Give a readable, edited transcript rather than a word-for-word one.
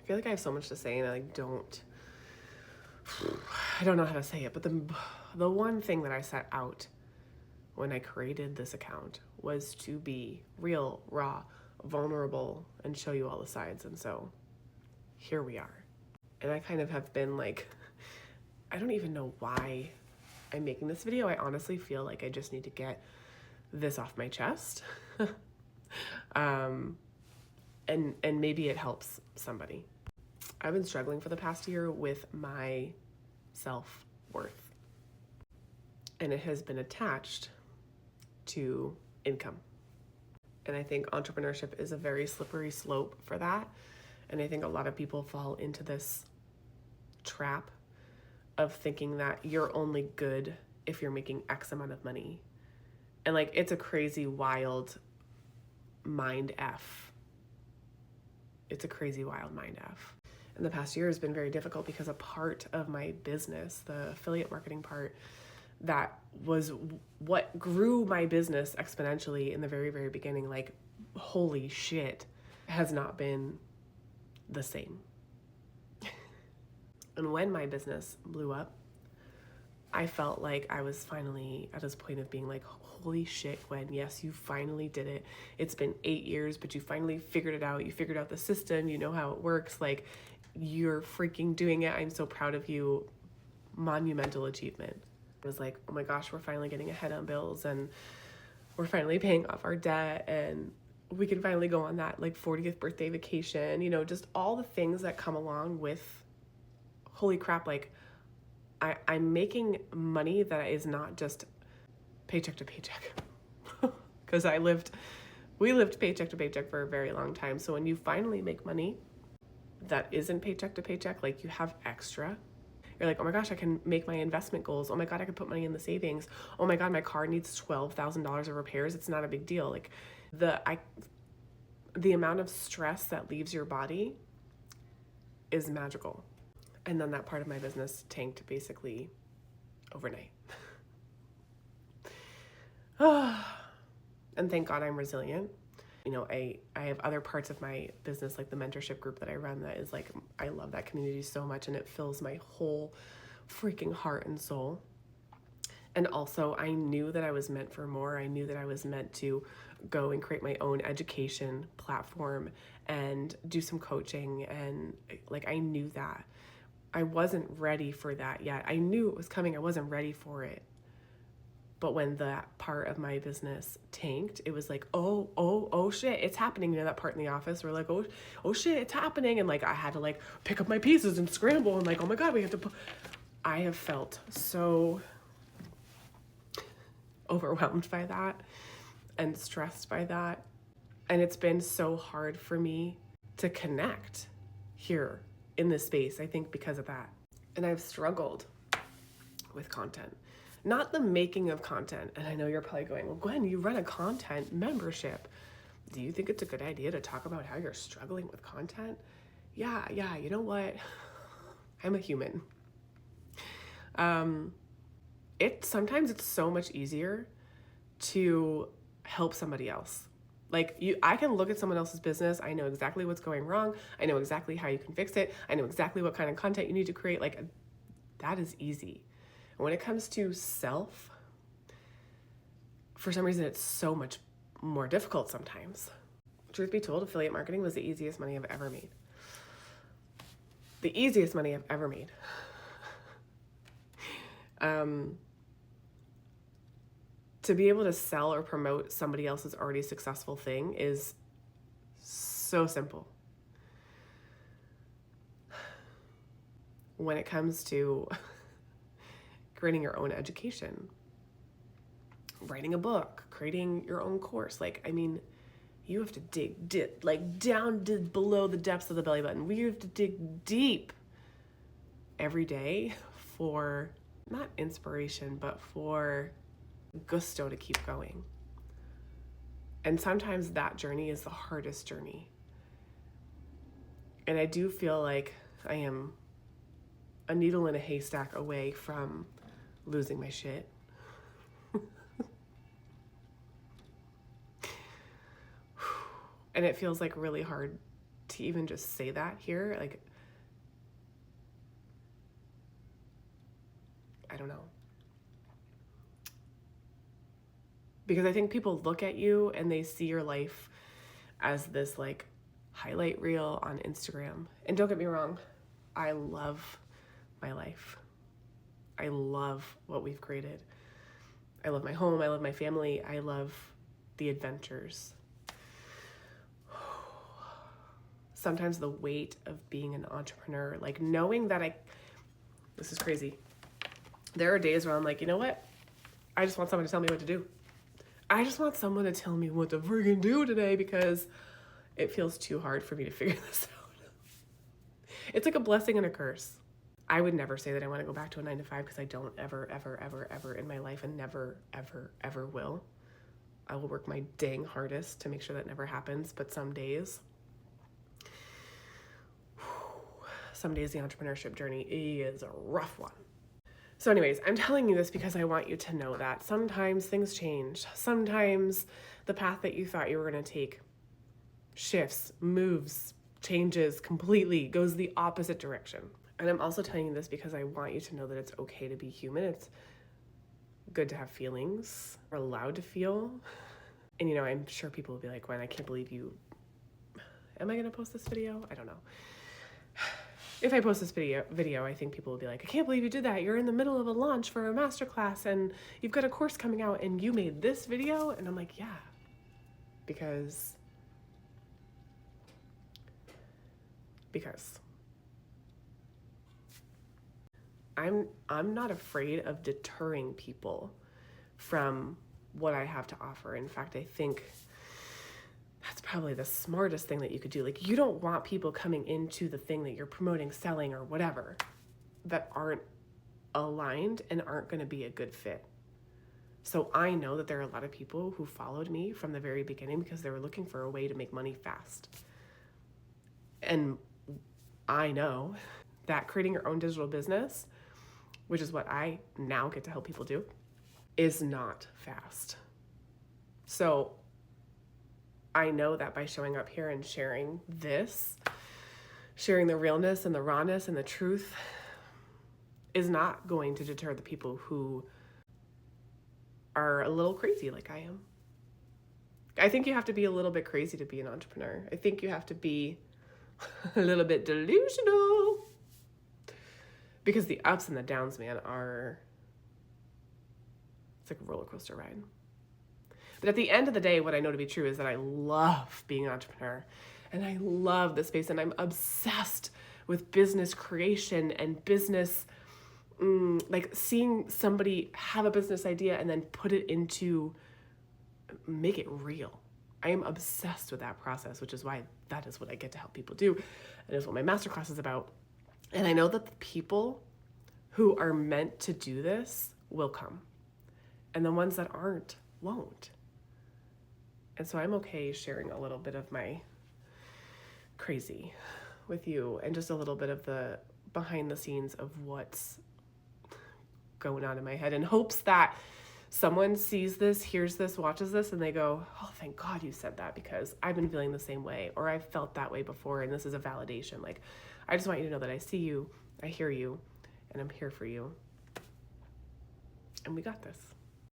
feel like I have so much to say and I don't know how to say it, but the one thing that I set out when I created this account was to be real, raw, vulnerable, and show you all the sides. And so here we are. And I kind of have been like, I don't even know why I'm making this video. I honestly feel like I just need to get this off my chest. And maybe it helps somebody. I've been struggling for the past year with my self-worth. And it has been attached to income. And I think entrepreneurship is a very slippery slope for that. And I think a lot of people fall into this trap of thinking that you're only good if you're making X amount of money. And like, it's a crazy, wild mind F. It's a crazy, wild mind F. And the past year has been very difficult because a part of my business, the affiliate marketing part, that was what grew my business exponentially in the very, very beginning, like, holy shit, has not been the same. And when my business blew up, I felt like I was finally at this point of being like, holy shit, Gwen, yes, you finally did it. It's been 8 years, but you finally figured it out. You figured out the system. You know how it works. Like, you're freaking doing it. I'm so proud of you. Monumental achievement. It was like, oh my gosh, we're finally getting ahead on bills and we're finally paying off our debt and we can finally go on that like 40th birthday vacation, you know, just all the things that come along with, holy crap, like I'm making money that is not just paycheck to paycheck. Because we lived paycheck to paycheck for a very long time. So when you finally make money that isn't paycheck to paycheck, like you have extra, you're like, oh my gosh, I can make my investment goals. Oh my God, I can put money in the savings. Oh my God, my car needs $12,000 of repairs. It's not a big deal. Like the amount of stress that leaves your body is magical. And then that part of my business tanked basically overnight. And thank God I'm resilient. You know, I have other parts of my business, like the mentorship group that I run, that is like, I love that community so much and it fills my whole freaking heart and soul. And also I knew that I was meant for more. I knew that I was meant to go and create my own education platform and do some coaching. And like, I knew that. I wasn't ready for that yet. I knew it was coming. I wasn't ready for it. But when that part of my business tanked, it was like, oh shit, it's happening. You know, that part in the office, we're like, oh shit, it's happening. And like, I had to like pick up my pieces and scramble and like, oh my God, we have to I have felt so overwhelmed by that and stressed by that. And it's been so hard for me to connect here in this space, I think because of that. And I've struggled with content. Not the making of content. And I know you're probably going, well, Gwen, you run a content membership. Do you think it's a good idea to talk about how you're struggling with content? Yeah, you know what? I'm a human. Sometimes it's so much easier to help somebody else. Like I can look at someone else's business. I know exactly what's going wrong. I know exactly how you can fix it. I know exactly what kind of content you need to create. Like, that is easy. And when it comes to self, for some reason, it's so much more difficult sometimes. Truth be told, affiliate marketing was the easiest money I've ever made. The easiest money I've ever made. To be able to sell or promote somebody else's already successful thing is so simple. When it comes to creating your own education, writing a book, creating your own course, like, I mean, you have to dig down below the depths of the belly button. We have to dig deep every day for not inspiration, but for gusto to keep going. And sometimes that journey is the hardest journey. And I do feel like I am a needle in a haystack away from losing my shit. And it feels like really hard to even just say that here. Like, I don't know. Because I think people look at you and they see your life as this like highlight reel on Instagram. And don't get me wrong, I love my life. I love what we've created. I love my home. I love my family. I love the adventures. Sometimes the weight of being an entrepreneur, like knowing that this is crazy. There are days where I'm like, you know what? I just want someone to tell me what to do. I just want someone to tell me what to freaking do today because it feels too hard for me to figure this out. It's like a blessing and a curse. I would never say that I want to go back to a 9-to-5 because I don't ever in my life, and never, ever will. I will work my dang hardest to make sure that never happens. But some days the entrepreneurship journey is a rough one. So anyways, I'm telling you this because I want you to know that sometimes things change. Sometimes the path that you thought you were going to take shifts, moves, changes completely, goes the opposite direction. And I'm also telling you this because I want you to know that it's okay to be human. It's good to have feelings. We're allowed to feel. And you know, I'm sure people will be like, Gwen, I can't believe you. Am I going to post this video? I don't know. If I post this video, I think people will be like, I can't believe you did that. You're in the middle of a launch for a masterclass and you've got a course coming out and you made this video. And I'm like, yeah, because I'm not afraid of deterring people from what I have to offer. In fact, I think that's probably the smartest thing that you could do. Like, you don't want people coming into the thing that you're promoting, selling, or whatever that aren't aligned and aren't going to be a good fit. So I know that there are a lot of people who followed me from the very beginning because they were looking for a way to make money fast. And I know that creating your own digital business, which is what I now get to help people do, is not fast. So I know that by showing up here and sharing the realness and the rawness and the truth is not going to deter the people who are a little crazy like I am. I think you have to be a little bit crazy to be an entrepreneur. I think you have to be a little bit delusional. Because the ups and the downs, man, it's like a roller coaster ride. But at the end of the day, what I know to be true is that I love being an entrepreneur and I love this space and I'm obsessed with business creation and business, like seeing somebody have a business idea and then put it make it real. I am obsessed with that process, which is why that is what I get to help people do. And is what my masterclass is about. And I know that the people who are meant to do this will come. And the ones that aren't, won't. And so I'm okay sharing a little bit of my crazy with you and just a little bit of the behind the scenes of what's going on in my head in hopes that someone sees this, hears this, watches this, and they go, oh, thank God you said that because I've been feeling the same way or I've felt that way before and this is a validation. Like, I just want you to know that I see you, I hear you, and I'm here for you. And we got this.